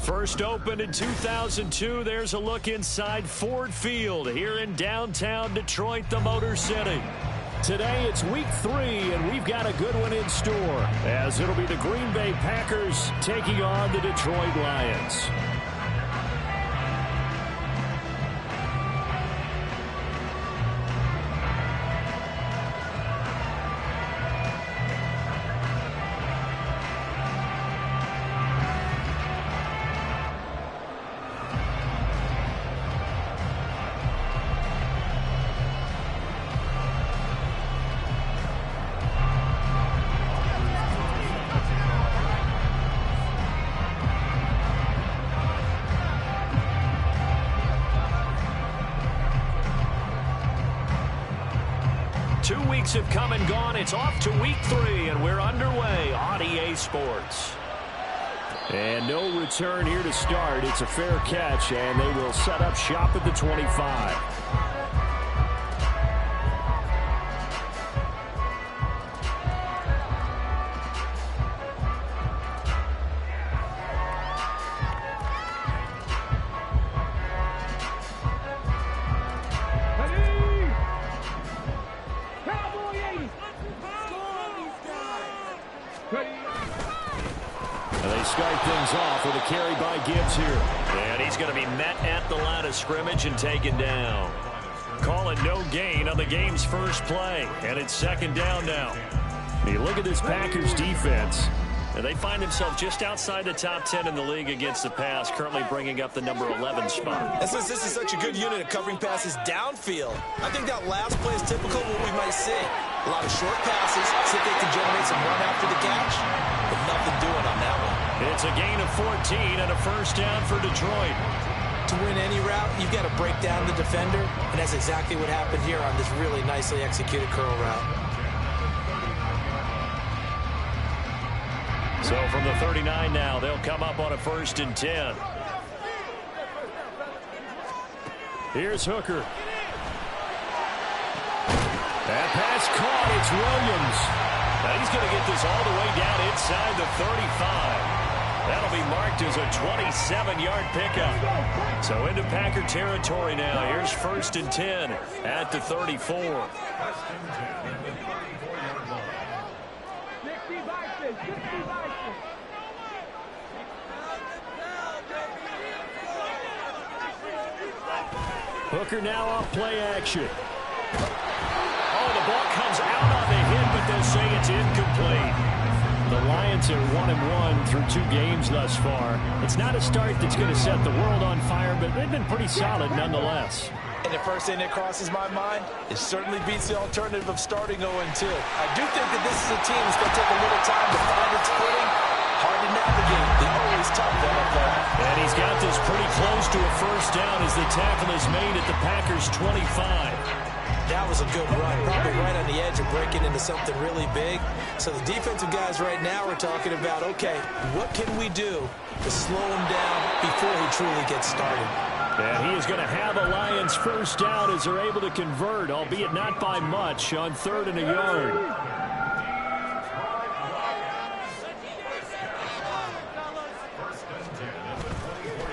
First opened in 2002, there's a look inside Ford Field here in downtown Detroit, the Motor City. Today it's week 3, and we've got a good one in store, as it'll be the Green Bay Packers taking on the Detroit Lions. Have come and gone. It's off to week 3, and we're underway on EA Sports. And no return here to start. It's a fair catch, and they will set up shop at the 25. With a carry by Gibbs here. And he's going to be met at the line of scrimmage and taken down. Call it no gain on the game's first play. And it's second down now. And you look at this Packers defense, and they find themselves just outside the top 10 in the league against the pass, currently bringing up the number 11 spot. And since this is such a good unit of covering passes downfield, I think that last play is typical of what we might see. A lot of short passes, see if they can generate some run after the catch, but nothing doing on that one. It's a gain of 14 and a first down for Detroit. To win any route, you've got to break down the defender, and that's exactly what happened here on this really nicely executed curl route. So from the 39 now, they'll come up on a 1st and 10. Here's Hooker. That pass caught. It's Williams. Now he's going to get this all the way down inside the 35. That'll be marked as a 27-yard pickup. So into Packer territory now. Here's 1st and 10 at the 34. Hooker now off play action. Oh, the ball comes out on the hit, but they'll say it's incomplete. The Lions are 1-1 through 2 games thus far. It's not a start that's going to set the world on fire, but they've been pretty solid nonetheless. And the first thing that crosses my mind, it certainly beats the alternative of starting 0-2. I do think that this is a team that's going to take a little time to find its footing. Hard to navigate. They're always tough, NFL. And he's got this pretty close to a first down as the tackle is made at the Packers' 25. That was a good run, probably right on the edge of breaking into something really big. So the defensive guys right now are talking about, okay, what can we do to slow him down before he truly gets started? And he is going to have a Lions first down as they're able to convert, albeit not by much, on 3rd and a yard.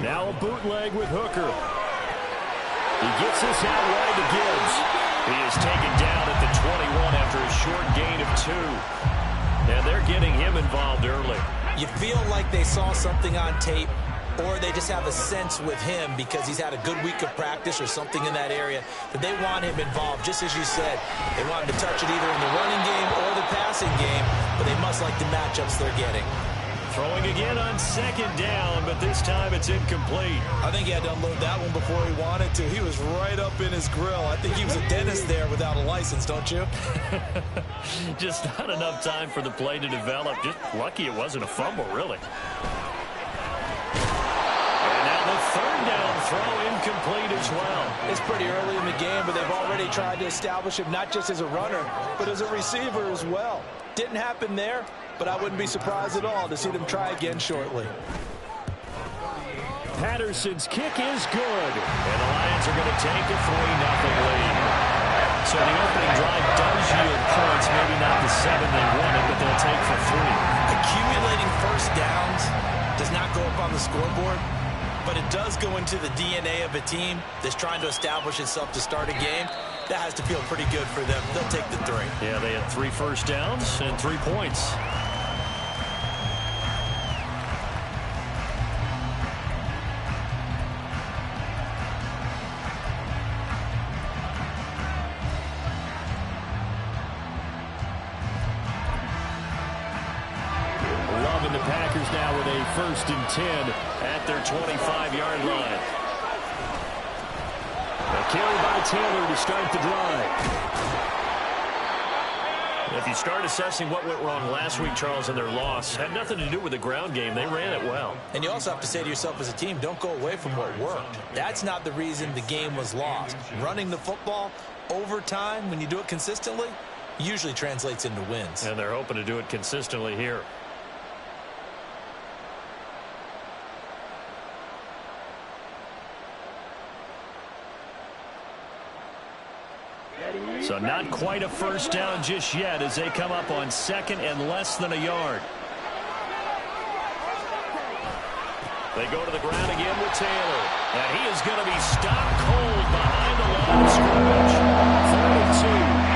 Now a bootleg with Hooker. He gets this out wide to Gibbs. He is taken down at the 21 after a short gain of 2. And they're getting him involved early. You feel like they saw something on tape, or they just have a sense with him because he's had a good week of practice or something in that area that they want him involved, just as you said. They want him to touch it either in the running game or the passing game, but they must like the matchups they're getting. Throwing again on 2nd down, but this time it's incomplete. I think he had to unload that one before he wanted to. He was right up in his grill. I think he was a dentist there without a license, don't you? Just not enough time for the play to develop. Just lucky it wasn't a fumble, really. And now the 3rd down throw incomplete as well. It's pretty early in the game, but they've already tried to establish him not just as a runner, but as a receiver as well. Didn't happen there, but I wouldn't be surprised at all to see them try again shortly. Patterson's kick is good, and the Lions are going to take a 3-0 lead. So the opening drive does yield points, maybe not the 7 they wanted, but they'll take for 3. Accumulating first downs does not go up on the scoreboard, but it does go into the DNA of a team that's trying to establish itself to start a game. That has to feel pretty good for them. They'll take the 3. Yeah, they had 3 first downs and 3 points. The Packers now with a 1st and 10 at their 25-yard line. A carry by Taylor to start the drive. If you start assessing what went wrong last week, Charles, in their loss, had nothing to do with the ground game. They ran it well. And you also have to say to yourself as a team, don't go away from what worked. That's not the reason the game was lost. Running the football over time, when you do it consistently, usually translates into wins. And they're hoping to do it consistently here. So not quite a first down just yet as they come up on 2nd and less than a yard. They go to the ground again with Taylor. And he is going to be stopped cold behind the line of scrimmage. 3rd and 2.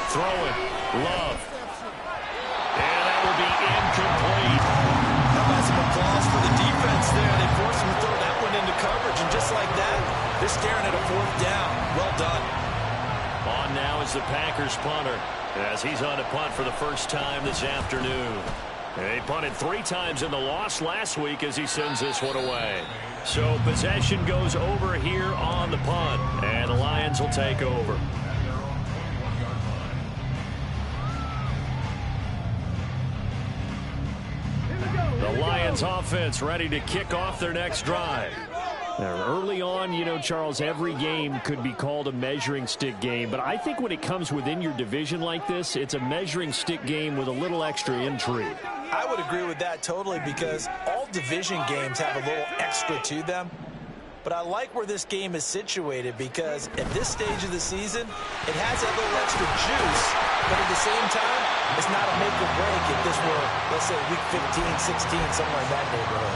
Throwing. Love. And that will be incomplete. How about some applause for the defense there? They forced him to throw that one into coverage, and just like that, they're staring at a 4th down. Well done. On now is the Packers punter as he's on to punt for the first time this afternoon. He punted 3 times in the loss last week as he sends this one away. So possession goes over here on the punt, and the Lions will take over. The Lions offense ready to kick off their next drive. Now, early on, you know, Charles, every game could be called a measuring stick game. But I think when it comes within your division like this, it's a measuring stick game with a little extra intrigue. I would agree with that totally because all division games have a little extra to them. But I like where this game is situated because at this stage of the season, it has that little extra juice. But at the same time, it's not a make or break if this were, let's say, week 15, 16, somewhere in that neighborhood.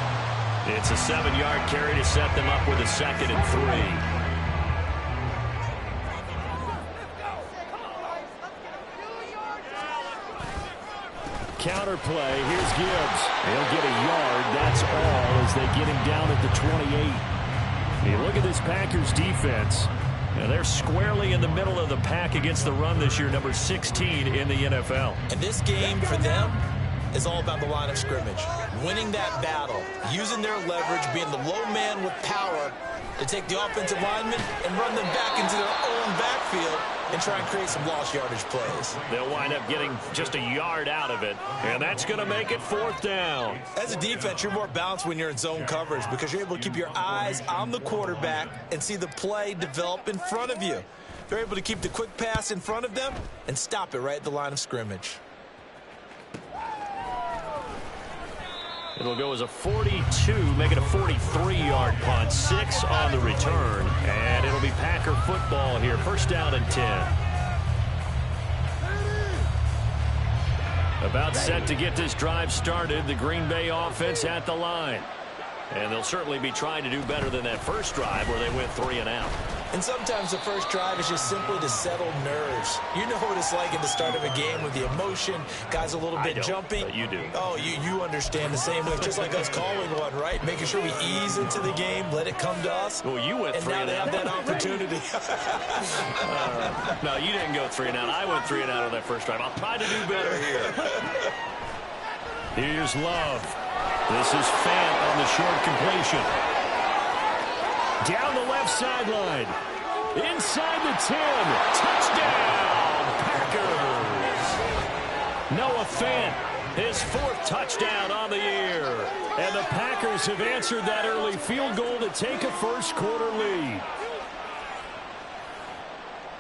It's a 7-yard carry to set them up with a 2nd and 3. Counter play. Here's Gibbs. He'll get a yard. That's all as they get him down at the 28. You look at this Packers defense. And they're squarely in the middle of the pack against the run this year, number 16 in the NFL. And this game for them is all about the line of scrimmage. Winning that battle, using their leverage, being the low man with power to take the offensive linemen and run them back into their own backfield and try and create some lost yardage plays. They'll wind up getting just a yard out of it, and that's going to make it 4th down. As a defense, you're more balanced when you're in zone coverage because you're able to keep your eyes on the quarterback and see the play develop in front of you. They're able to keep the quick pass in front of them and stop it right at the line of scrimmage. It'll go as a 42, make it a 43-yard punt, 6 on the return, and it'll be Packer football here, 1st down and 10. About set to get this drive started, the Green Bay offense at the line. And they'll certainly be trying to do better than that first drive where they went 3 and out. And sometimes the first drive is just simply to settle nerves. You know what it's like at the start of a game with the emotion, guys a little bit jumpy. But you do. Oh, you understand the same way. Just like us calling one, right? Making sure we ease into the game, let it come to us. Well, you went 3 and out. And now they have that opportunity. No, you didn't go 3 and out. I went 3 and out on that first drive. I'll try to do better here. Here's Love. This is Fant on the short completion. Down the left sideline. Inside the 10. Touchdown, Packers. Noah Fant, his 4th touchdown on the year. And the the Packers have answered that early field goal to take a first-quarter lead.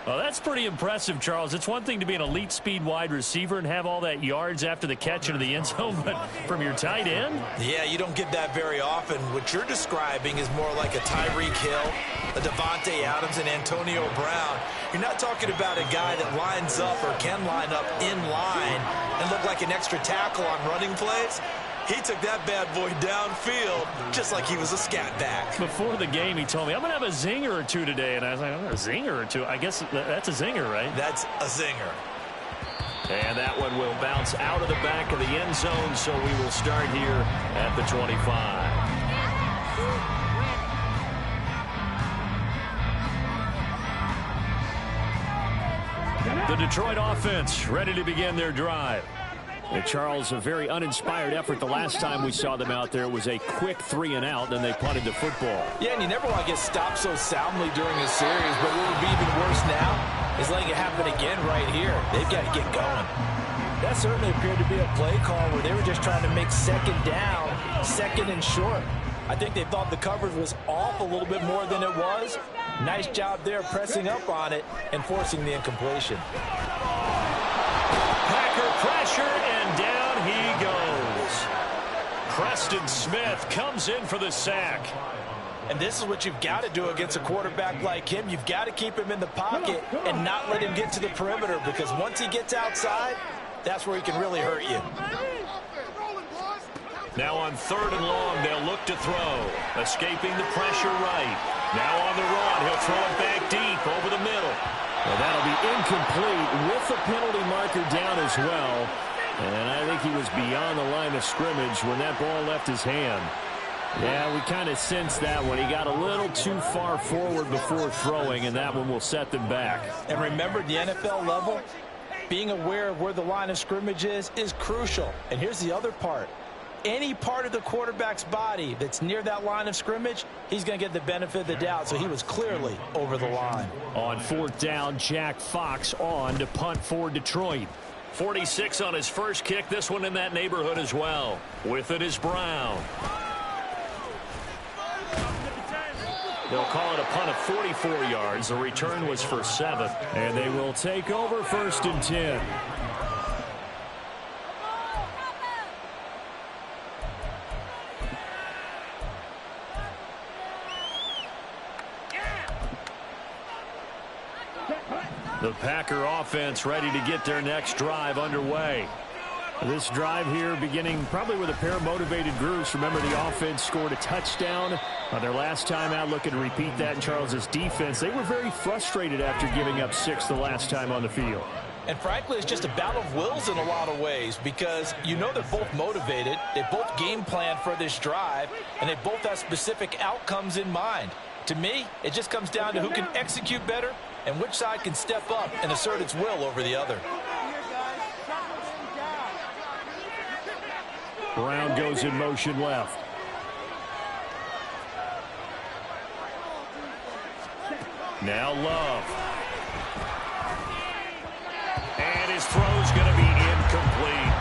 Well, that's pretty impressive, Charles. It's one thing to be an elite speed wide receiver and have all that yards after the catch into the end zone, but from your tight end? Yeah, you don't get that very often. What you're describing is more like a Tyreek Hill, a Devontae Adams, and Antonio Brown. You're not talking about a guy that lines up or can line up in line and look like an extra tackle on running plays. He took that bad boy downfield just like he was a scat back. Before the game, he told me, I'm going to have a zinger or two today. And I was like, oh, a zinger or two? I guess that's a zinger, right? That's a zinger. And that one will bounce out of the back of the end zone, so we will start here at the 25. The Detroit offense ready to begin their drive. Charles, a very uninspired effort the last time we saw them out there. It was a quick 3-and-out, then they punted the football. Yeah, and you never want to get stopped so soundly during a series, but what would be even worse now is letting it happen again right here. They've got to get going. That certainly appeared to be a play call where they were just trying to make second down, second and short. I think they thought the coverage was off a little bit more than it was. Nice job there pressing up on it and forcing the incompletion. Packer pressure, and down he goes. Preston Smith comes in for the sack. And this is what you've got to do against a quarterback like him. You've got to keep him in the pocket and not let him get to the perimeter, because once he gets outside, that's where he can really hurt you. Now on 3rd and long, they'll look to throw. Escaping the pressure right. Now on the run, he'll throw it back deep over the middle. Well, that'll be incomplete with the penalty marker down as well. And I think he was beyond the line of scrimmage when that ball left his hand. Yeah, we kind of sensed that one. He got a little too far forward before throwing, and that one will set them back. And remember, the NFL level, being aware of where the line of scrimmage is crucial. And here's the other part. Any part of the quarterback's body that's near that line of scrimmage, he's going to get the benefit of the doubt. So he was clearly over the line. On 4th down, Jack Fox on to punt for Detroit. 46 on his first kick. This one in that neighborhood as well. With it is Brown. They'll call it a punt of 44 yards. The return was for 7. And they will take over 1st and 10. The Packer offense ready to get their next drive underway. This drive here beginning probably with a pair of motivated groups. Remember, the offense scored a touchdown on their last time out. Looking to repeat that in Charles's defense. They were very frustrated after giving up 6 the last time on the field. And frankly, it's just a battle of wills in a lot of ways, because you know they're both motivated. They both game plan for this drive, and they both have specific outcomes in mind. To me, it just comes down to who can execute better and which side can step up and assert its will over the other. Brown goes in motion left. Now Love. And his throw's going to be incomplete.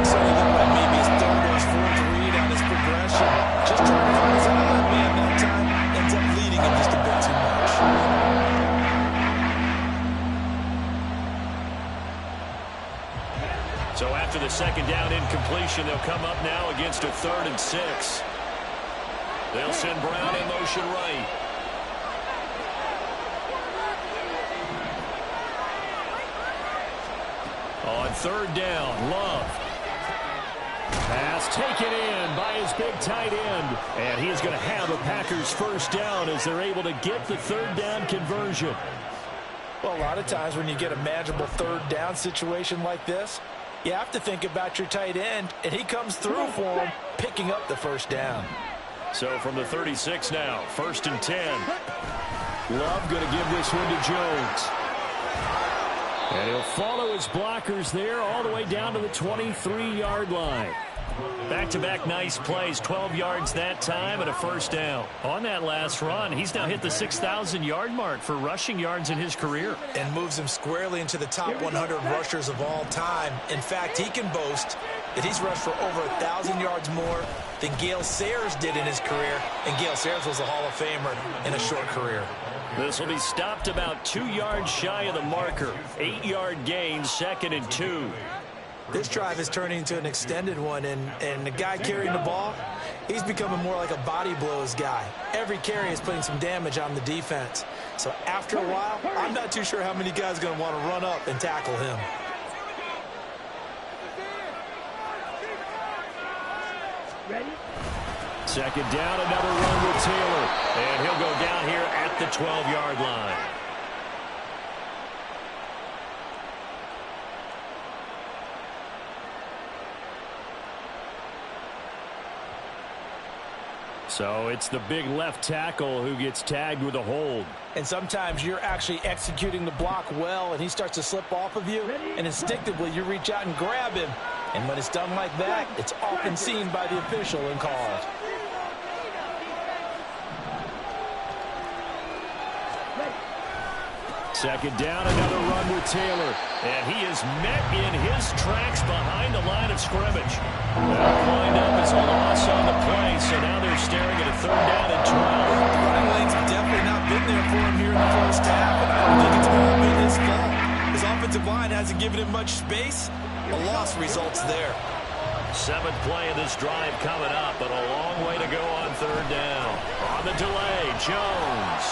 So you look like maybe his 3rd or 4th read on his progression. Just trying to find his outlet man that time. Ends up leading him just a bit too much. So after the 2nd down incompletion, they'll come up now against a 3rd and 6. They'll send Brown in motion right. On 3rd down, Love. Pass taken in by his big tight end. And he is going to have a Packers 1st down as they're able to get the 3rd down conversion. Well, a lot of times when you get a manageable 3rd down situation like this, you have to think about your tight end, and he comes through for him, picking up the 1st down. So from the 36 now, 1st and 10. Love going to give this one to Jones. And he'll follow his blockers there all the way down to the 23-yard line. Back-to-back nice plays, 12 yards that time and a 1st down. On that last run, he's now hit the 6,000-yard mark for rushing yards in his career. And moves him squarely into the top 100 rushers of all time. In fact, he can boast that he's rushed for over 1,000 yards more than Gale Sayers did in his career, and Gale Sayers was a Hall of Famer in a short career. This will be stopped about 2 yards shy of the marker. 8-yard gain, 2nd and 2. This drive is turning into an extended one, and the guy carrying the ball, he's becoming more like a body blows guy. Every carry is putting some damage on the defense. So after a while, I'm not too sure how many guys are going to want to run up and tackle him. Ready? 2nd down, another run with Taylor. And he'll go down here at the 12-yard line. So it's the big left tackle who gets tagged with a hold. And sometimes you're actually executing the block well, and he starts to slip off of you, and instinctively you reach out and grab him. And when it's done like that, it's often seen by the official and called. Second down, another run with Taylor. And he is met in his tracks behind the line of scrimmage. That wind up is a loss on the play, so now they're staring at a 3rd down and 12. The running lanes have definitely not been there for him here in the first half, and I don't think it's all been his fault. His offensive line hasn't given him much space. A loss results there. 7th play of this drive coming up, but a long way to go on 3rd down. On the delay, Jones.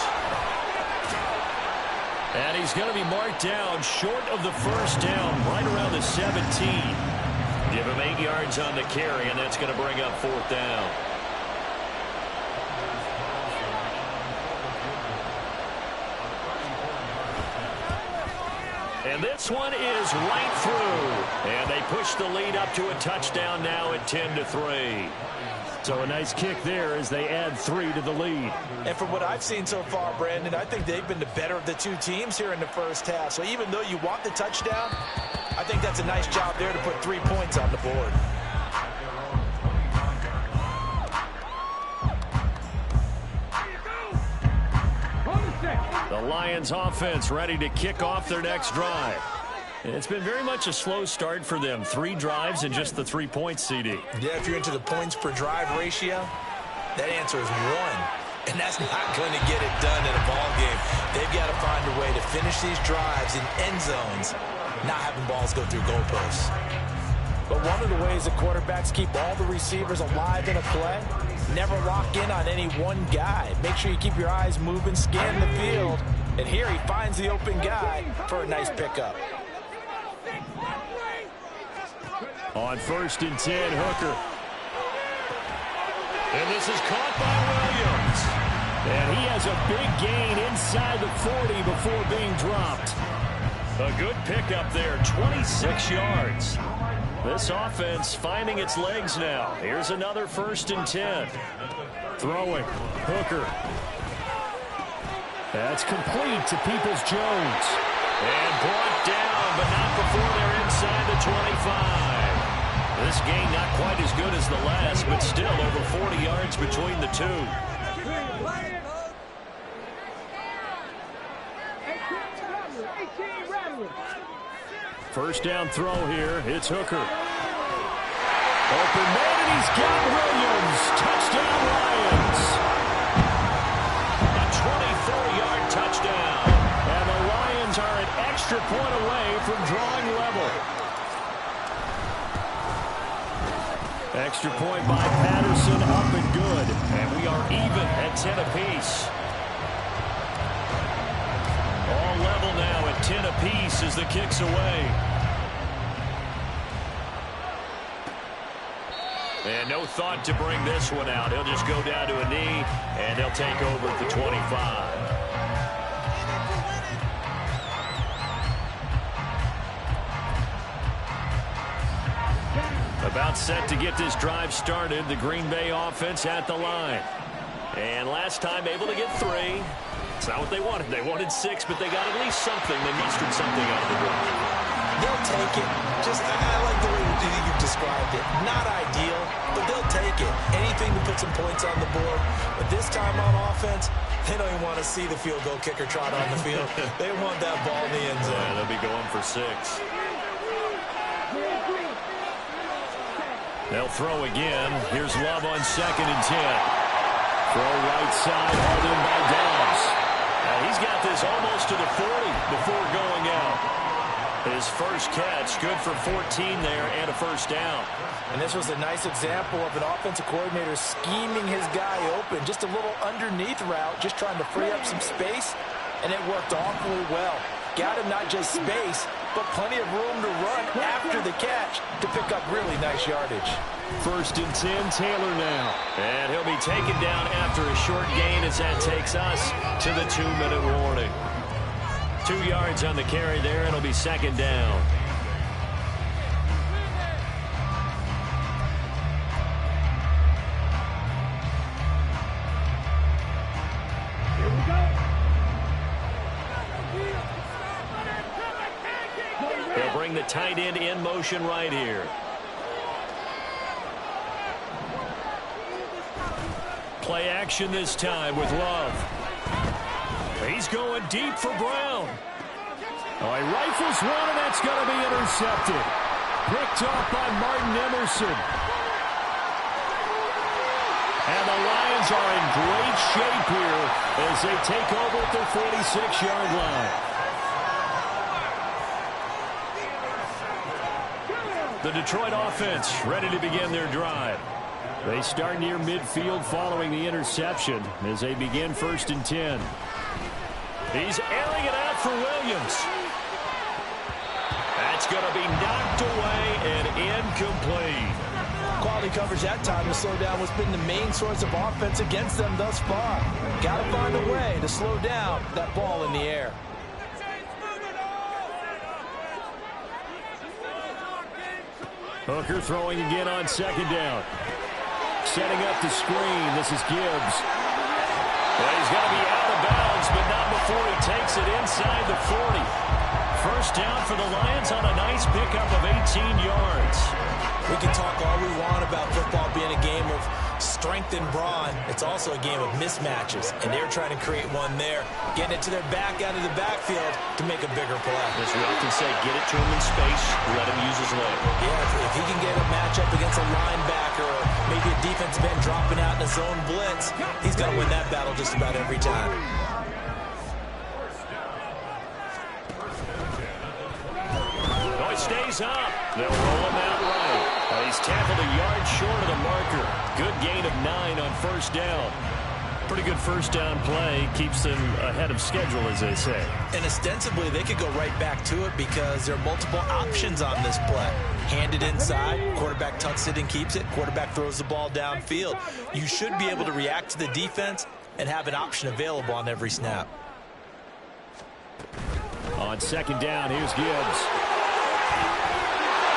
And he's going to be marked down short of the 1st down, right around the 17. Give him 8 yards on the carry, and that's going to bring up 4th down. And this one is right through. And they push the lead up to a touchdown now at 10-3. So a nice kick there as they add 3 to the lead. And from what I've seen so far, Brandon, I think they've been the better of the two teams here in the first half. So even though you want the touchdown, I think that's a nice job there to put 3 points on the board. The Lions offense ready to kick off their next drive. It's been very much a slow start for them. 3 drives and just the 3 points, CD. Yeah, if you're into the points per drive ratio, that answer is 1. And that's not going to get it done in a ball game. They've got to find a way to finish these drives in end zones, not having balls go through goalposts. But one of the ways that quarterbacks keep all the receivers alive in a play, never lock in on any one guy. Make sure you keep your eyes moving, scan the field. And here he finds the open guy for a nice pickup. On 1st and 10, Hooker. And this is caught by Williams. And he has a big gain inside the 40 before being dropped. A good pickup there, 26 yards. This offense finding its legs now. Here's another 1st and 10. Throwing, Hooker. That's complete to Peoples-Jones. And brought down, but not before they're inside the 25. This gain not quite as good as the last, but still over 40 yards between the two. First down throw here. It's Hooker. Open man, and he's got Williams. Touchdown, Lions. A 24-yard touchdown. And the Lions are an extra point away from drawing level. Extra point by Patterson, up and good. And we are even at 10 apiece. All level now at 10 apiece as the kick's away. And no thought to bring this one out. He'll just go down to a knee, and they'll take over at the 25. About set to get this drive started. The Green Bay offense at the line. And last time able to get 3. It's not what they wanted. They wanted 6, but they got at least something. They mustered something out of the drive. They'll take it. I like the way you've described it. Not ideal, but they'll take it. Anything to put some points on the board. But this time on offense, they don't even want to see the field goal kicker trot on the field. They want that ball in the end zone. Yeah, they'll be going for 6. They'll throw again. Here's Love on 2nd and 10. Throw right side, hauled in by Dobbs. And he's got this almost to the 40 before going out. His first catch, good for 14 there and a first down. And this was a nice example of an offensive coordinator scheming his guy open. Just a little underneath route, just trying to free up some space, and it worked awfully well. Got him not just space, but plenty of room to run after the catch to pick up really nice yardage. 1st and 10, Taylor now. And he'll be taken down after a short gain as that takes us to the 2-minute warning. 2 yards on the carry there. It'll be 2nd down. Here we go. They'll bring the tight end in motion right here. Play action this time with Love. He's going deep for Brown. Oh, he rifles one, and that's going to be intercepted. Picked off by Martin Emerson. And the Lions are in great shape here as they take over at their 46-yard line. The Detroit offense ready to begin their drive. They start near midfield following the interception as they begin 1st and 10. He's airing it out for Williams. That's going to be knocked away and incomplete. Quality coverage that time to slow down what's been the main source of offense against them thus far. Got to find a way to slow down that ball in the air. Hooker throwing again on 2nd down. Setting up the screen. This is Gibbs. Well, he's going to be out of bounds, but not before he takes it inside the 40. First down for the Lions on a nice pickup of 18 yards. We can talk all we want about football being a game of strength and brawn. It's also a game of mismatches, and they're trying to create one there, getting it to their back out of the backfield to make a bigger play. As we often say, get it to him in space, let him use his leg. Yeah, if he can get a matchup against a linebacker or maybe a defensive end dropping out in a zone blitz, he's going to win that battle just about every time. Oh, he stays up. They'll roll him out right. He's tackled a yard short of the marker. Good gain of 9 on 1st down. Pretty good first down play. Keeps them ahead of schedule, as they say. And ostensibly, they could go right back to it because there are multiple options on this play. Hand it inside, quarterback tucks it and keeps it, quarterback throws the ball downfield. You should be able to react to the defense and have an option available on every snap. On 2nd down, here's Gibbs.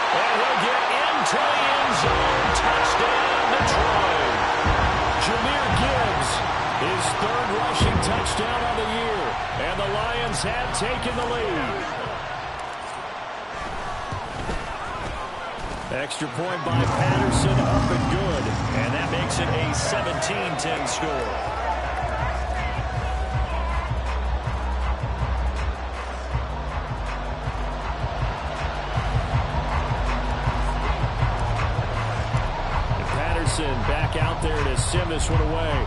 And he'll get into the end zone. Touchdown, Detroit. Jahmyr Gibbs, his 3rd rushing touchdown of the year. And the Lions have taken the lead. Extra point by Patterson, up and good. And that makes it a 17-10 score. Back out there to send this one away.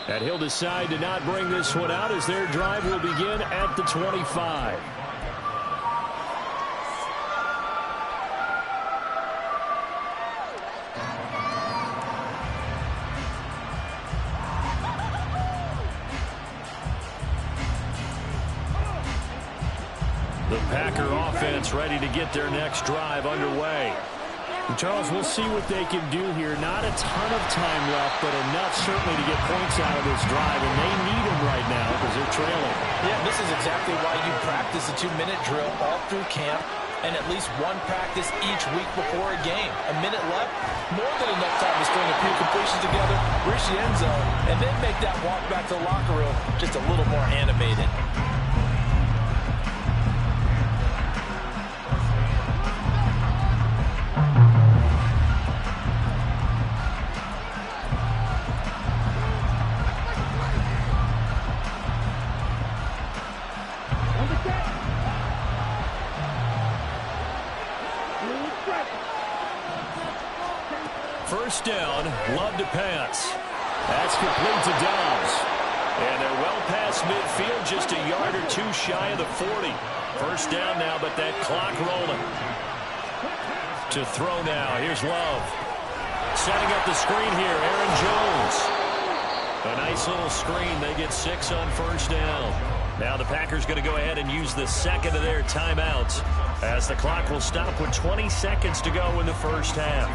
And he'll decide to not bring this one out as their drive will begin at the 25. The Packer offense ready to get their next drive underway. And Charles, we'll see what they can do here. Not a ton of time left, but enough certainly to get points out of this drive, and they need them right now because they're trailing. Yeah, this is exactly why you practice a 2-minute drill all through camp and at least one practice each week before a game. A minute left, more than enough time to string a few completions together, reach the end zone, and then make that walk back to the locker room just a little more animated. First down, Love to pass. That's complete to Dobbs. And they're well past midfield, just a yard or two shy of the 40. First down now, but that clock rolling. To throw now, here's Love. Setting up the screen here, Aaron Jones. A nice little screen. They get 6 on first down. Now the Packers going to go ahead and use the second of their timeouts, as the clock will stop with 20 seconds to go in the first half.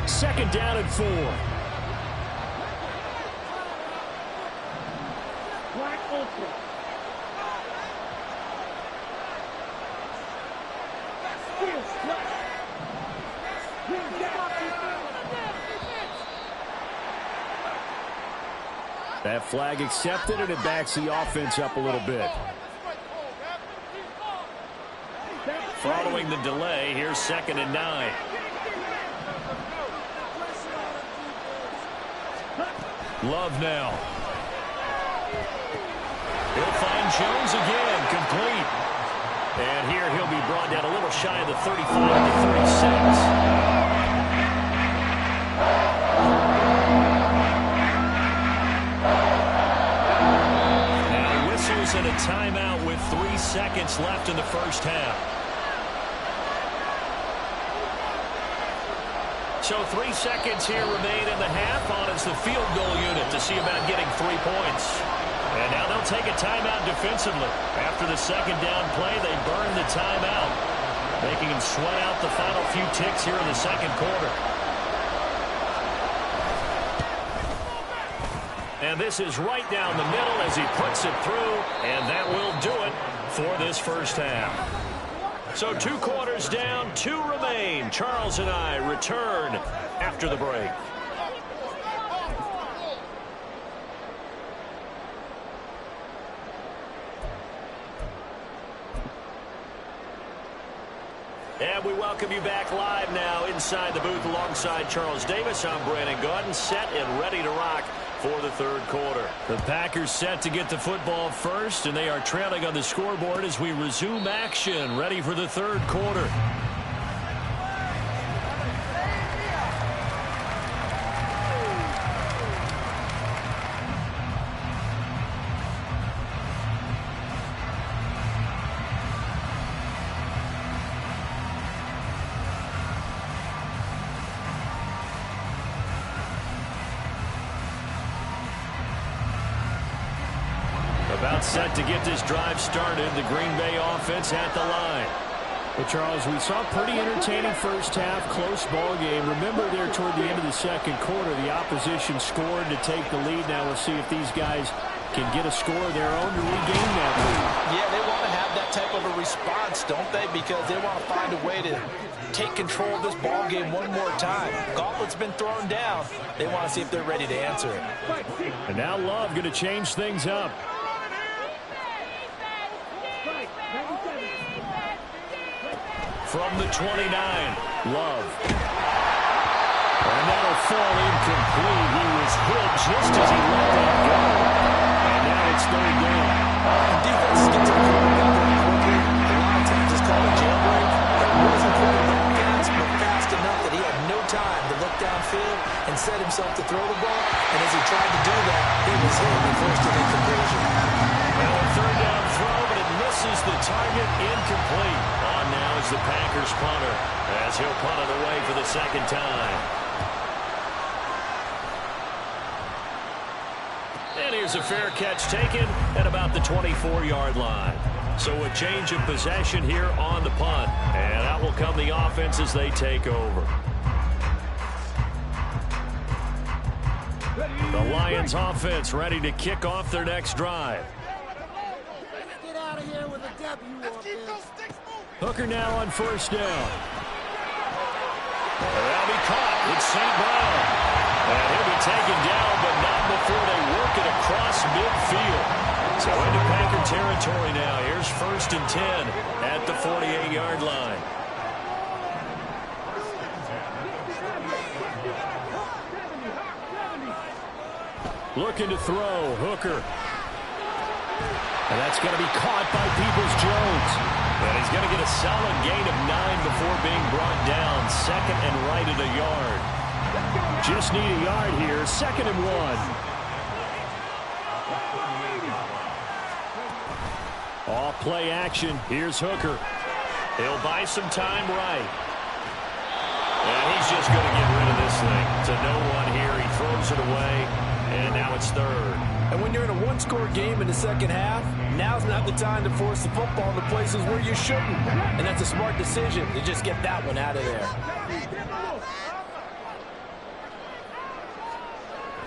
Second down and 4. Black open. That flag accepted, and it backs the offense up a little bit. Following the delay, here's 2nd and 9. Love now. He'll find Jones again, complete. And here he'll be brought down a little shy of the 35 to 36. Now whistles and a timeout with 3 seconds left in the first half. So 3 seconds here remain in the half on as the field goal unit to see about getting 3 points. And now they'll take a timeout defensively. After the second down play, they burn the timeout, making them sweat out the final few ticks here in the second quarter. And this is right down the middle as he puts it through, and that will do it for this first half. So 2 quarters down, 2 remain. Charles and I return after the break. And we welcome you back live now inside the booth alongside Charles Davis. I'm Brandon Gaudin, set and ready to rock for the third quarter. The Packers set to get the football first, and they are trailing on the scoreboard as we resume action, ready for the third quarter. About set to get this drive started. The Green Bay offense at the line. Well, Charles, we saw a pretty entertaining first half, close ball game. Remember there toward the end of the second quarter, the opposition scored to take the lead. Now we'll see if these guys can get a score of their own to regain that lead. Yeah, they want to have that type of a response, don't they? Because they want to find a way to take control of this ball game one more time. Gauntlet's been thrown down. They want to see if they're ready to answer it. And now Love going to change things up. From the 29, Love. And that'll fall incomplete. He was hit just as he let that go. And now it's 3rd down. The defense gets to the quarterback very quickly. A lot of times it's called a jailbreak. It wasn't quite that fast, but fast enough that he had no time to look downfield and set himself to throw the ball. And as he tried to do that, he was hit and forced an incompletion. Now a 3rd down throw, but it misses the target, incomplete. On now is the Packers punter, as he'll punt it away for the 2nd time. And here's a fair catch taken at about the 24-yard line. So a change of possession here on the punt. And out will come the offense as they take over. The Lions offense ready to kick off their next drive. Get out of here with a W on this. Hooker now on 1st down. That'll be caught. It's St. Brown. And he'll be taken down, but not before they work it across midfield. So into Packer different territory now. Here's 1st and 10 at the 48-yard line. Looking to throw. Hooker. And that's going to be caught by Peoples-Jones. And he's going to get a solid gain of 9 before being brought down. 2nd and right at a yard. Just need a yard here. 2nd and 1. Off play action. Here's Hooker. He'll buy some time right. And he's just going to get rid of this thing. To no one here. He throws it away. And now it's 3rd. And when you're in a one-score game in the second half, now's not the time to force the football to places where you shouldn't. And that's a smart decision to just get that one out of there.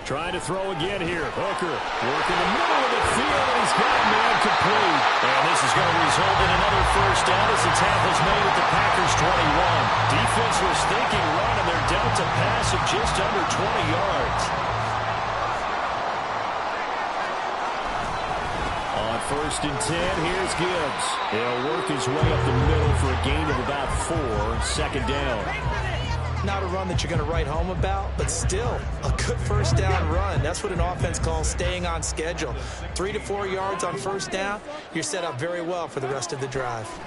Trying to throw again here. Hooker working the middle of the field, and he's got a man complete. And this is going to result in another 1st down as the tackle's made at the Packers' 21. Defense was thinking run, and they're dealt a pass of just under 20 yards. On 1st and 10, here's Gibbs. He'll work his way up the middle for a gain of about 4. 2nd down. Not a run that you're going to write home about, but still a good 1st down run. That's what an offense calls staying on schedule. 3 to 4 yards on 1st down. You're set up very well for the rest of the drive. Throw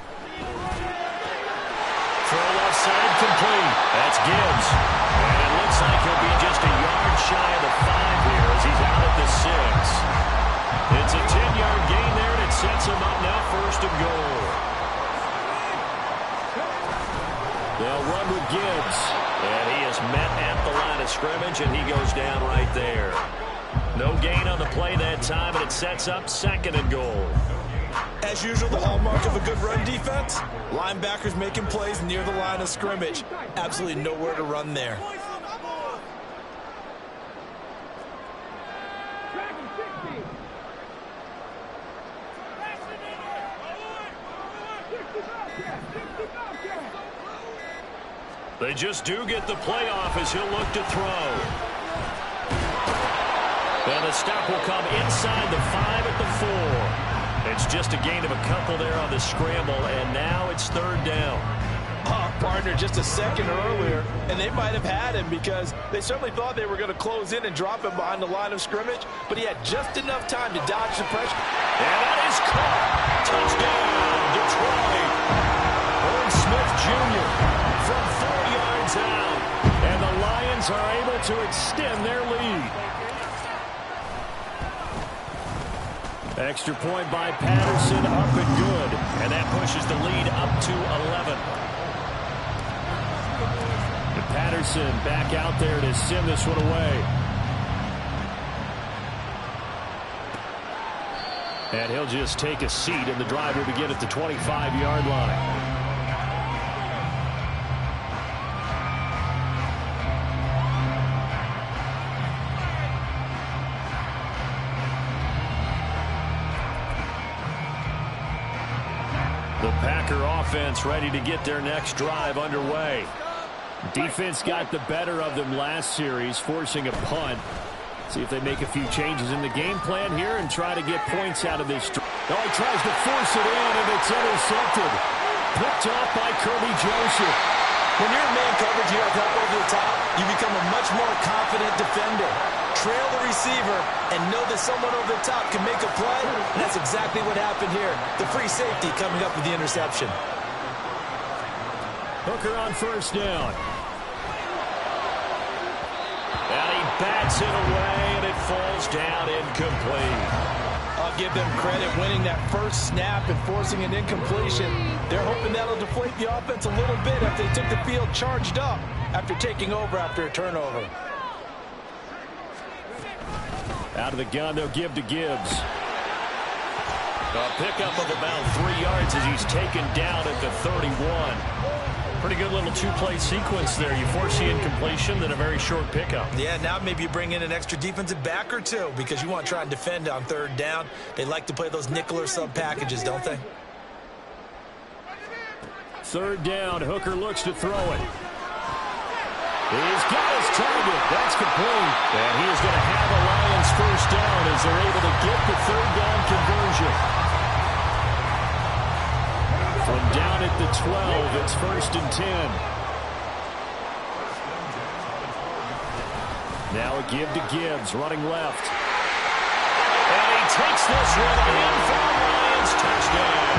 left side complete. That's Gibbs. And it looks like he'll be just a yard shy of the 5 here as he's out at the 6. It's a 10-yard gain there, and it sets him up now 1st and goal. They'll run with Gibbs. And he is met at the line of scrimmage, and he goes down right there. No gain on the play that time, and it sets up 2nd and goal. As usual, the hallmark of a good run defense, linebackers making plays near the line of scrimmage. Absolutely nowhere to run there. They just do get the play off as he'll look to throw. And the stop will come inside the 5 at the 4. It's just a gain of a couple there on the scramble, and now it's 3rd down. Partner just a second earlier, and they might have had him because they certainly thought they were going to close in and drop him behind the line of scrimmage, but he had just enough time to dodge the pressure. And that is caught. Touchdown, Detroit. Owen Smith Jr. from 4 yards out. And the Lions are able to extend their lead. Extra point by Patterson, up and good. And that pushes the lead up to 11. And Patterson back out there to send this one away. And he'll just take a seat, and the drive will begin at the 25-yard line. The Packer offense ready to get their next drive underway. Defense got the better of them last series, forcing a punt. See if they make a few changes in the game plan here and try to get points out of this. Oh, he tries to force it in, and it's intercepted. Picked off by Kirby Joseph. When you're in man coverage, you have help over the top, you become a much more confident defender. Trail the receiver and know that someone over the top can make a play. And that's exactly what happened here. The free safety coming up with the interception. Hooker on 1st down. And he bats it away, and it falls down incomplete. I'll give them credit winning that first snap and forcing an incompletion. They're hoping that'll deflate the offense a little bit after they took the field charged up after taking over after a turnover. Out of the gun, they'll give to Gibbs. A pickup of about 3 yards as he's taken down at the 31. Pretty good little two-play sequence there. You force the incompletion, then a very short pickup. Yeah, now maybe you bring in an extra defensive back or two because you want to try and defend on 3rd down. They like to play those nickel or sub packages, don't they? 3rd down, Hooker looks to throw it. He's got his target. That's complete. And he is going to have a Lions 1st down as they're able to get the 3rd down conversion. the 12. It's 1st and 10. Now a give to Gibbs, running left. And he takes this one in for the Lions. Touchdown.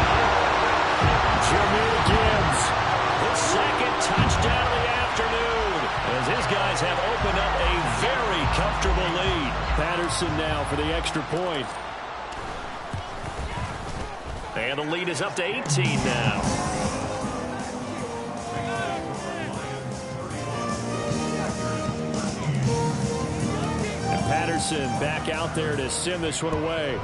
Jahmyr Gibbs, his second touchdown of the afternoon, as his guys have opened up a very comfortable lead. Patterson now for the extra point. And the lead is up to 18 now. And Patterson back out there to send this one away.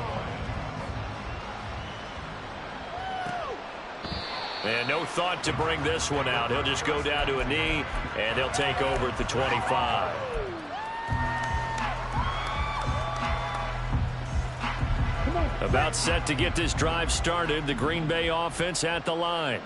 And no thought to bring this one out. He'll just go down to a knee, and they'll take over at the 25. About set to get this drive started. The Green Bay offense at the line.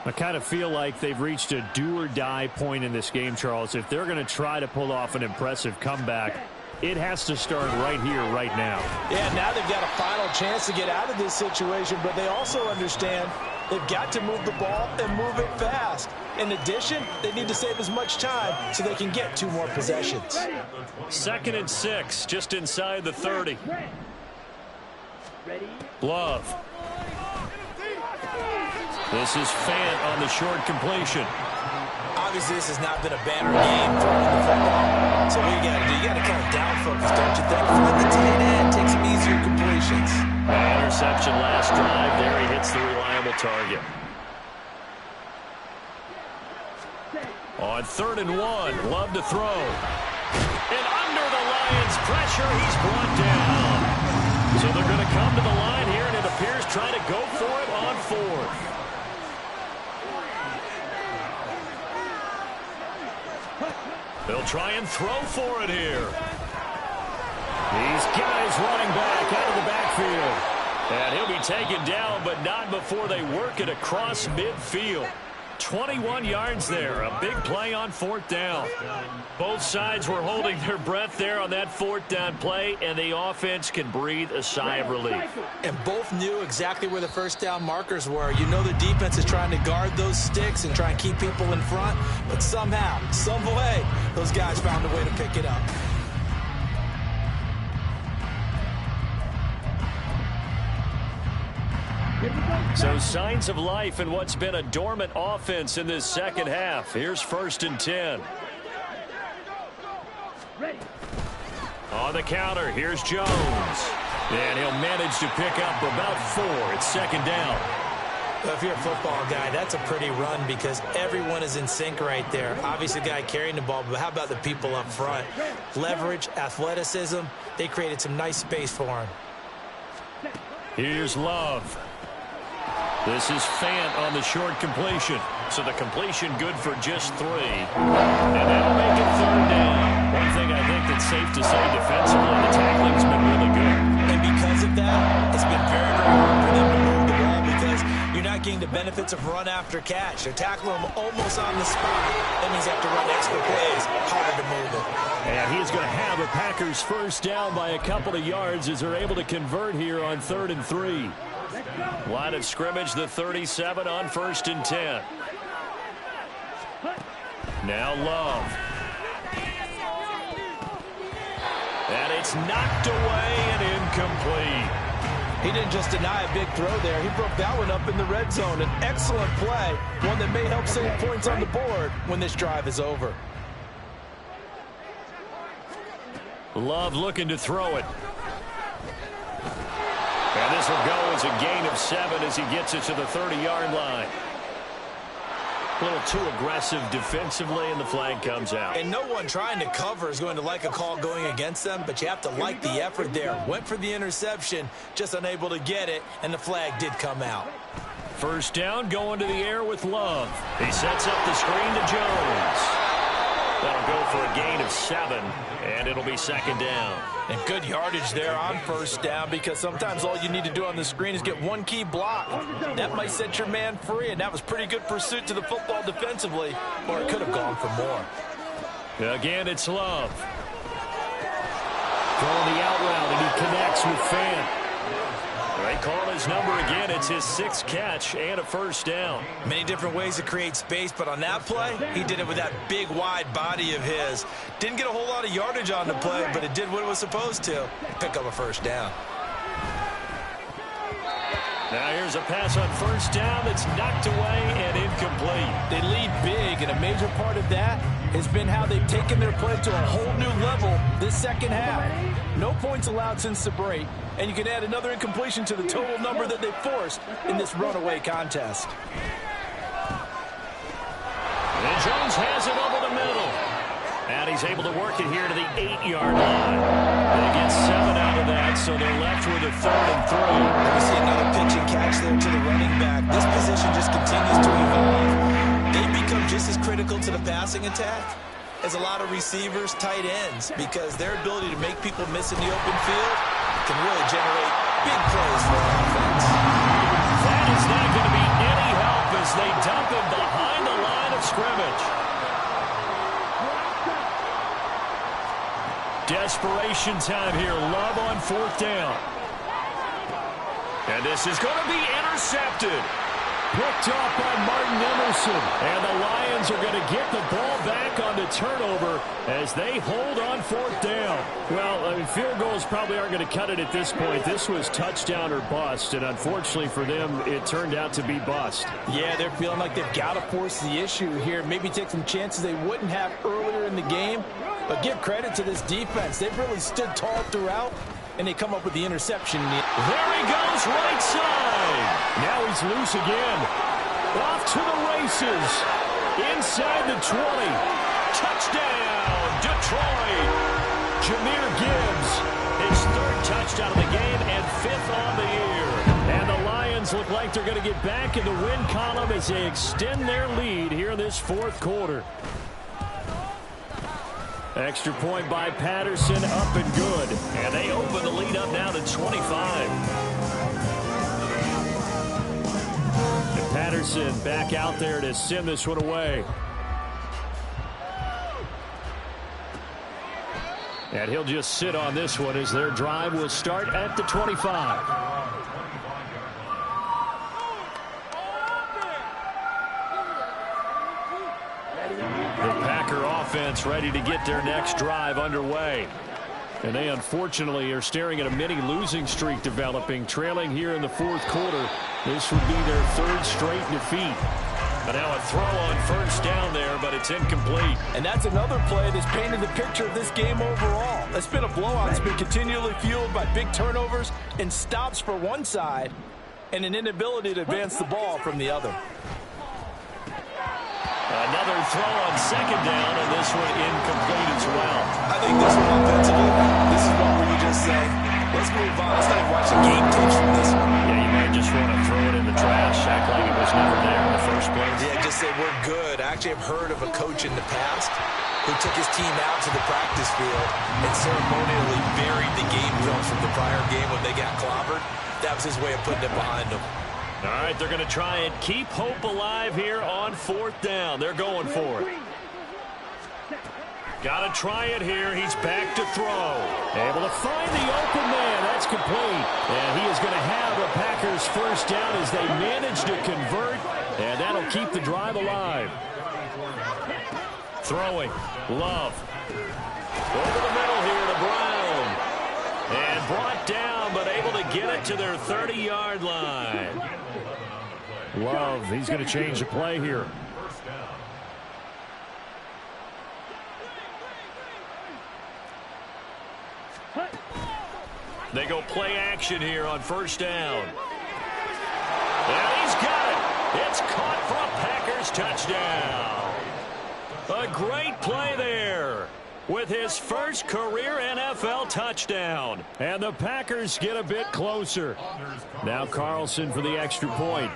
I kind of feel like they've reached a do-or-die point in this game, Charles. If they're going to try to pull off an impressive comeback, it has to start right here, right now. Yeah, now they've got a final chance to get out of this situation, but they also understand they've got to move the ball and move it fast. In addition, they need to save as much time so they can get 2 more possessions. 2nd and 6, just inside the 30. Love. This is Fant on the short completion. Obviously, this has not been a banner game throwing the football. So what you got to do, you got to kind of down focus, don't you think? Find the tight end, take some easier completions. Interception last drive. There he hits the reliable target. On 3rd and 1, Love to throw. And under the Lions' pressure, he's brought down. So they're going to come to the line here, and it appears trying to go for it on 4th. They'll try and throw for it here. These guys running back out of the backfield. And he'll be taken down, but not before they work it across midfield. 21 yards there. A big play on 4th down. Both sides were holding their breath there on that 4th down play, and the offense can breathe a sigh of relief. And both knew exactly where the 1st down markers were. You know the defense is trying to guard those sticks and try and keep people in front, but somehow, some way, those guys found a way to pick it up. So signs of life in what's been a dormant offense in this second half. Here's 1st and 10. On the counter, here's Jones. And he'll manage to pick up about 4. It's 2nd down. Well, if you're a football guy, that's a pretty run because everyone is in sync right there. Obviously, the guy carrying the ball, but how about the people up front? Leverage, athleticism, they created some nice space for him. Here's Love. This is Fant on the short completion. So the completion good for just 3. And that'll make it 3rd down. One thing I think that's safe to say defensively, the tackling's been really good. And because of that, it's been very, very hard for them to move the ball because you're not getting the benefits of run after catch. They're tackling them almost on the spot. That means they have to run extra plays, harder to move it. And he's going to have a Packers 1st down by a couple of yards as they're able to convert here on 3rd and 3. Line of scrimmage, the 37 on 1st and 10. Now Love. And it's knocked away and incomplete. He didn't just deny a big throw there. He broke that one up in the red zone. An excellent play, one that may help save points on the board when this drive is over. Love looking to throw it. And this will go as a gain of 7 as he gets it to the 30-yard line. A little too aggressive defensively, and the flag comes out. And no one trying to cover is going to like a call going against them, but you have to like the effort there. Went for the interception, just unable to get it, and the flag did come out. 1st down, going to the air with Love. He sets up the screen to Jones. That'll go for a gain of 7, and it'll be 2nd down. And good yardage there on 1st down because sometimes all you need to do on the screen is get one key block. That might set your man free, and that was pretty good pursuit to the football defensively, or it could have gone for more. Again, it's Love. Throwing the out route, and he connects with Fant. They call his number again. It's his 6th catch and a first down. Many different ways to create space, but on that play, he did it with that big, wide body of his. Didn't get a whole lot of yardage on the play, but it did what it was supposed to. Pick up a first down. Now here's a pass on first down that's knocked away and incomplete. They lead big, and a major part of that has been how they've taken their play to a whole new level this second half. No points allowed since the break, and you can add another incompletion to the total number that they forced in this runaway contest. And Jones has it over the middle. And he's able to work it here to the 8-yard line. They get 7 out of that, so they're left with a 3rd and 3. We see another pitch and catch there to the running back. This position just continues to evolve. They become just as critical to the passing attack as a lot of receivers, tight ends, because their ability to make people miss in the open field can really generate big plays for an offense. That is not going to be any help as they dump him behind the line of scrimmage. Desperation time here. Love on 4th down. And this is going to be intercepted. Picked off by Martin Emerson. And the Lions are going to get the ball back on the turnover as they hold on 4th down. Well, I mean, field goals probably aren't going to cut it at this point. This was touchdown or bust, and unfortunately for them, it turned out to be bust. Yeah, they're feeling like they've got to force the issue here. Maybe take some chances they wouldn't have earlier in the game. But give credit to this defense. They've really stood tall throughout, and they come up with the interception. There he goes, right side. Now he's loose again. Off to the races. Inside the 20. Touchdown, Detroit. Jahmyr Gibbs, his 3rd touchdown of the game and 5th on the year. And the Lions look like they're going to get back in the win column as they extend their lead here in this 4th quarter. Extra point by Patterson, up and good. And they open the lead up now to 25. And Patterson back out there to send this one away. And he'll just sit on this one as their drive will start at the 25. Offense ready to get their next drive underway. And they unfortunately are staring at a mini losing streak developing, trailing here in the 4th quarter. This would be their 3rd straight defeat. But now a throw on first down there, but it's incomplete. And that's another play that's painted the picture of this game overall. It's been a blowout. It's been continually fueled by big turnovers and stops for one side and an inability to advance the ball from the other. Another throw on 2nd down, and this one incomplete as well. I think this one offensively, this is one where you just say, let's move on. Let's not watch the game tapes from this one. Yeah, you might just want to throw it in the trash, act like it was never there in the first place. Yeah, just say we're good. I actually have heard of a coach in the past who took his team out to the practice field and ceremonially buried the game film from the prior game when they got clobbered. That was his way of putting it behind them. All right, they're going to try and keep hope alive here on 4th down. They're going for it. Got to try it here. He's back to throw. Able to find the open man. That's complete. And he is going to have a Packers first down as they manage to convert. And that'll keep the drive alive. Throwing. Love. Over the middle here to Brown. And brought down, but able to get it to their 30-yard line. Love, he's going to change the play here. They go play action here on first down. And he's got it. It's caught for a Packers touchdown. A great play there with his first career NFL touchdown. And the Packers get a bit closer. Now Carlson for the extra point.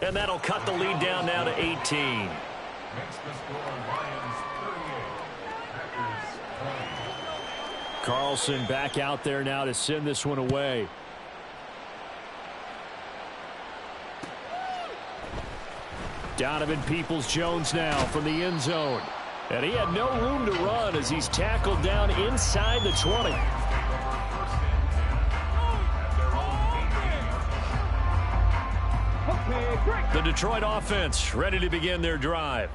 And that'll cut the lead down now to 18. Carlson back out there now to send this one away. Donovan Peoples-Jones now from the end zone. And he had no room to run as he's tackled down inside the 20. The Detroit offense ready to begin their drive.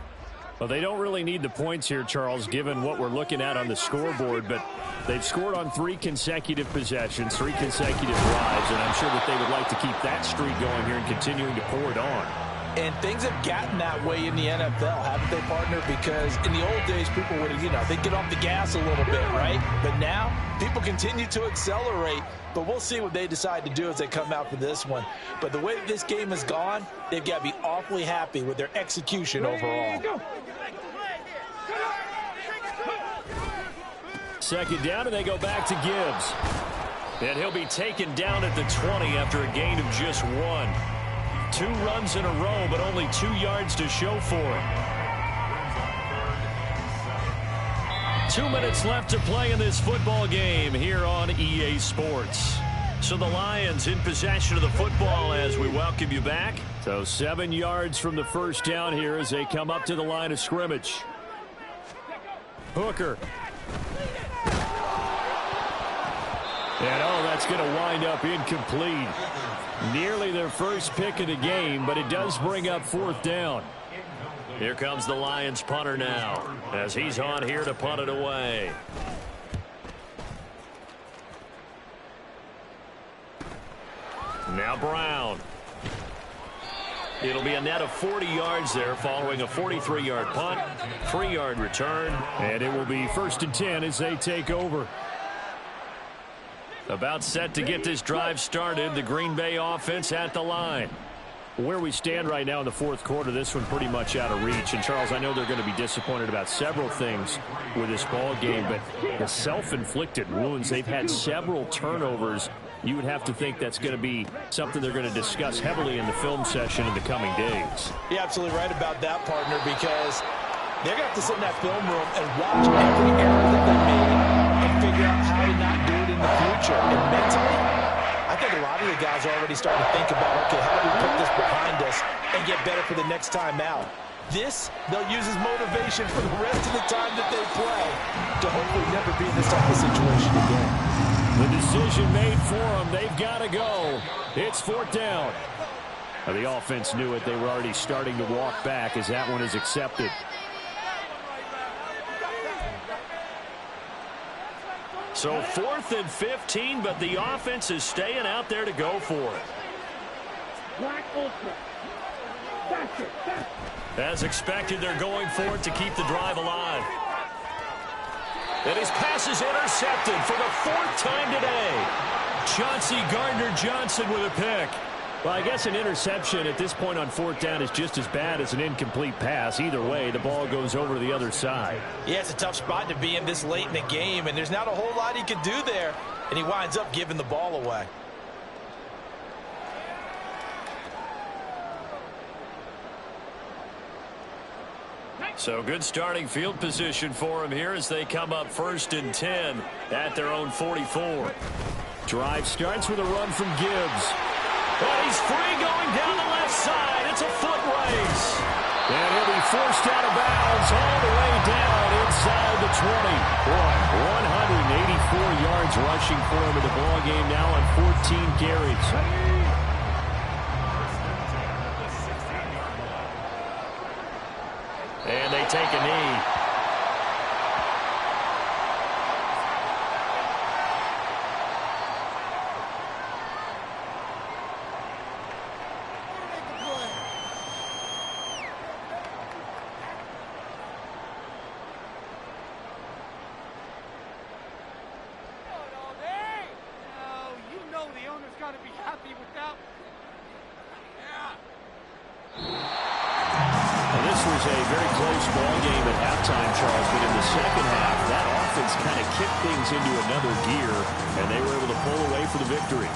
Well, they don't really need the points here, Charles, given what we're looking at on the scoreboard, but they've scored on 3 consecutive possessions, 3 consecutive drives, and I'm sure that they would like to keep that streak going here and continuing to pour it on. And things have gotten that way in the NFL, haven't they, partner? Because in the old days, people would have, they'd get off the gas a little bit, right? But now, people continue to accelerate. But we'll see what they decide to do as they come out for this one. But the way that this game has gone, they've got to be awfully happy with their execution overall. Second down, and they go back to Gibbs. And he'll be taken down at the 20 after a gain of just 1. 2 runs in a row, but only 2 yards to show for it. 2 minutes left to play in this football game here on EA Sports. So the Lions in possession of the football as we welcome you back. So 7 yards from the first down here as they come up to the line of scrimmage. Hooker. And that's going to wind up incomplete. Nearly their first pick of the game, but it does bring up 4th down. Here comes the Lions punter now as he's on here to punt it away. Now Brown. It'll be a net of 40 yards there following a 43-yard punt, 3-yard return. And it will be 1st and 10 as they take over. About set to get this drive started, the Green Bay offense at the line. Where we stand right now in the 4th quarter, this one pretty much out of reach. And, Charles, I know they're going to be disappointed about several things with this ball game, but the self-inflicted wounds, they've had several turnovers. You would have to think that's going to be something they're going to discuss heavily in the film session in the coming days. You're absolutely right about that, partner, because they're going to have to sit in that film room and watch every error that they made and figure out how to not do it in the future. And mentally, I think a lot of the guys are already starting to think about, okay, how do we put this behind us and get better for the next time out? This, they'll use as motivation for the rest of the time that they play to hopefully never be in this type of situation again. The decision made for them. They've got to go. It's 4th down. Now, the offense knew it. They were already starting to walk back as that one is accepted. So 4th and 15, but the offense is staying out there to go for it. As expected, they're going for it to keep the drive alive. And his pass is intercepted for the 4th time today. Chauncey Gardner-Johnson with a pick. Well, I guess an interception at this point on 4th down is just as bad as an incomplete pass. Either way, the ball goes over to the other side. Yeah, it's a tough spot to be in this late in the game, and there's not a whole lot he could do there, and he winds up giving the ball away. So good starting field position for him here as they come up 1st and 10 at their own 44. Drive starts with a run from Gibbs. And he's free going down the left side. It's a foot race. And he'll be forced out of bounds all the way down inside the 20. Boy, 184 yards rushing for him in the ball game now on 14 carries. And they take a knee. Into another gear, and they were able to pull away for the victory.